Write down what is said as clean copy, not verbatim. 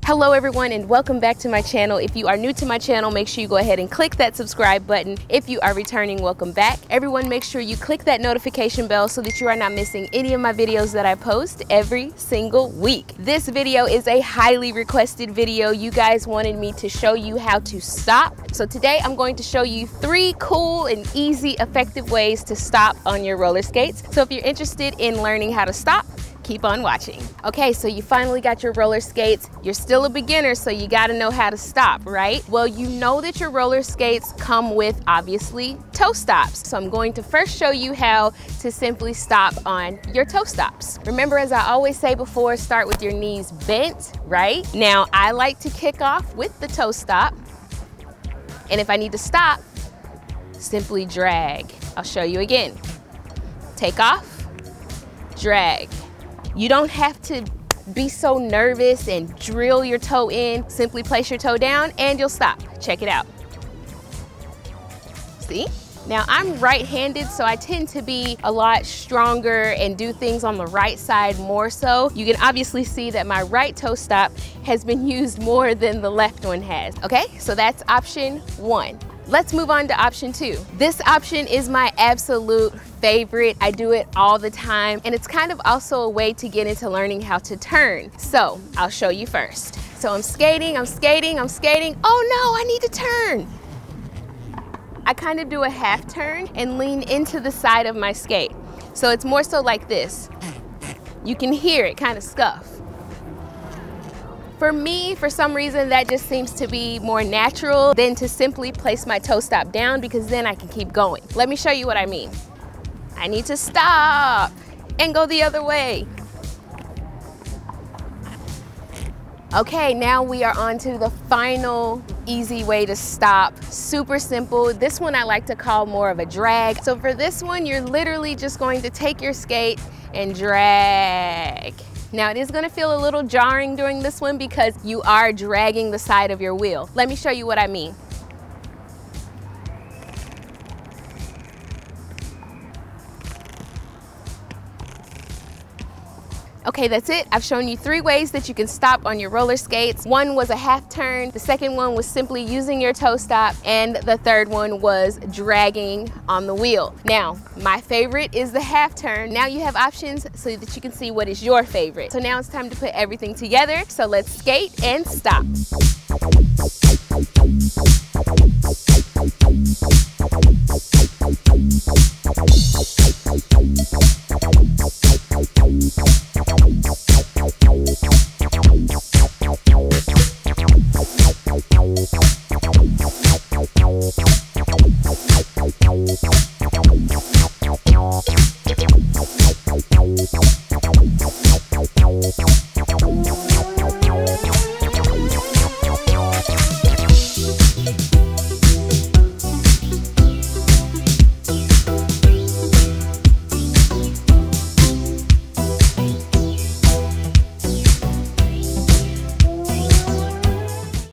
Hello everyone and welcome back to my channel. If you are new to my channel, make sure you go ahead and click that subscribe button. If you are returning, welcome back. Everyone, make sure you click that notification bell so that you are not missing any of my videos that I post every single week. This video is a highly requested video. You guys wanted me to show you how to stop. So today I'm going to show you 3 cool and easy, effective ways to stop on your roller skates. So if you're interested in learning how to stop, keep on watching. Okay, so you finally got your roller skates. You're still a beginner, so you gotta know how to stop, right? Well, you know that your roller skates come with, obviously, toe stops. So I'm going to first show you how to simply stop on your toe stops. Remember, as I always say before, start with your knees bent, right? Now, I like to kick off with the toe stop. And if I need to stop, simply drag. I'll show you again. Take off, drag. You don't have to be so nervous and drill your toe in. Simply place your toe down and you'll stop. Check it out. See? Now I'm right-handed, so I tend to be a lot stronger and do things on the right side more so. You can obviously see that my right toe stop has been used more than the left one has. Okay, so that's option 1. Let's move on to option 2. This option is my absolute favorite. I do it all the time, and it's kind of also a way to get into learning how to turn. So I'll show you first. So I'm skating. Oh no, I need to turn. I kind of do a half turn and lean into the side of my skate. So it's more so like this. You can hear it kind of scuff. For me, for some reason, that just seems to be more natural than to simply place my toe stop down, because then I can keep going. Let me show you what I mean. I need to stop and go the other way. Okay, now we are on to the final easy way to stop. Super simple. This one I like to call more of a drag. So for this one, you're literally just going to take your skate and drag. Now it is going to feel a little jarring during this one because you are dragging the side of your wheel. Let me show you what I mean. Okay, that's it. I've shown you 3 ways that you can stop on your roller skates. One was a half turn, the second one was simply using your toe stop, and the third one was dragging on the wheel. Now, my favorite is the half turn. Now you have options so that you can see what is your favorite. So now it's time to put everything together. So let's skate and stop.